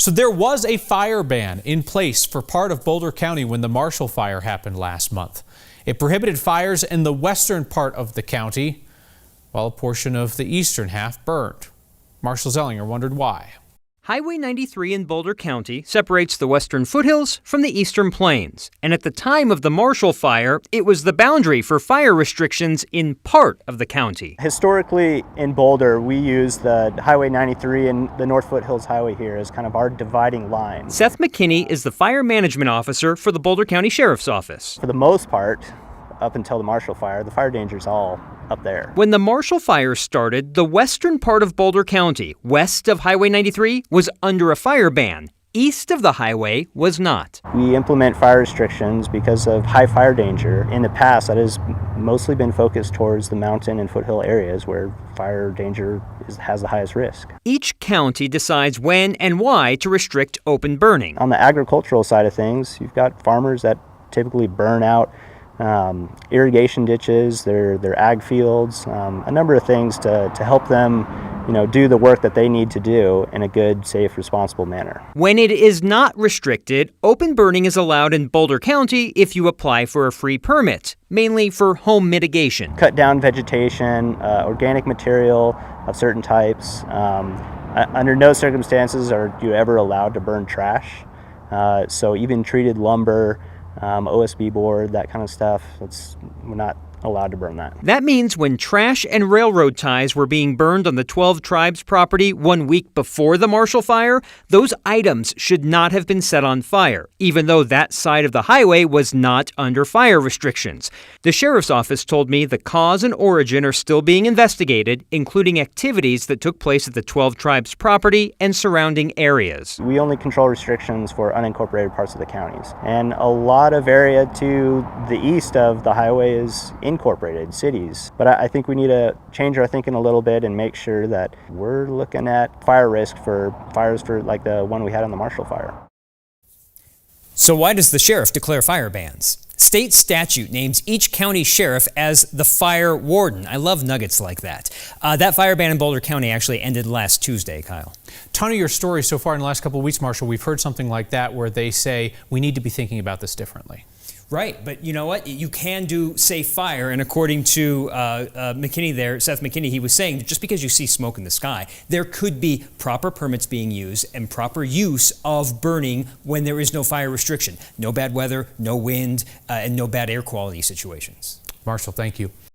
So there was a fire ban in place for part of Boulder County when the Marshall Fire happened last month. It prohibited fires in the western part of the county, while a portion of the eastern half burned. Marshall Zellinger wondered why. Highway 93 in Boulder County separates the western foothills from the eastern plains. And at the time of the Marshall Fire, it was the boundary for fire restrictions in part of the county. Historically in Boulder, we use the Highway 93 and the North Foothills Highway here as kind of our dividing line. Seth McKinney is the fire management officer for the Boulder County Sheriff's Office. For the most part, up until the Marshall Fire, the fire danger is all up there. When the Marshall Fire started, the western part of Boulder County, west of Highway 93, was under a fire ban. East of the highway was not. We implement fire restrictions because of high fire danger. In the past, that has mostly been focused towards the mountain and foothill areas where fire danger has the highest risk. Each county decides when and why to restrict open burning. On the agricultural side of things, you've got farmers that typically burn out irrigation ditches, their ag fields, a number of things to help them, do the work that they need to do in a good, safe, responsible manner. When it is not restricted, open burning is allowed in Boulder County if you apply for a free permit, mainly for home mitigation. Cut down vegetation, organic material of certain types. Under no circumstances are you ever allowed to burn trash. So even treated lumber, OSB board, that kind of stuff, we're not allowed to burn that. That means when trash and railroad ties were being burned on the 12 Tribes property 1 week before the Marshall Fire, those items should not have been set on fire, even though that side of the highway was not under fire restrictions. The sheriff's office told me the cause and origin are still being investigated, including activities that took place at the 12 Tribes property and surrounding areas. We only control restrictions for unincorporated parts of the counties, and a lot of area to the east of the highway is incorporated cities. But I think we need to change our thinking a little bit and make sure that we're looking at fire risk for fires for like the one we had on the Marshall Fire. So why does the sheriff declare fire bans? State statute names each county sheriff as the fire warden. I love nuggets like that. That fire ban in Boulder County actually ended last Tuesday, Kyle. Ton of your stories so far in the last couple of weeks, Marshall, we've heard something like that where they say we need to be thinking about this differently. Right, but you know what? You can do safe fire, and according to McKinney there, Seth McKinney, he was saying just because you see smoke in the sky, there could be proper permits being used and proper use of burning when there is no fire restriction. No bad weather, no wind, and no bad air quality situations. Marshall, thank you.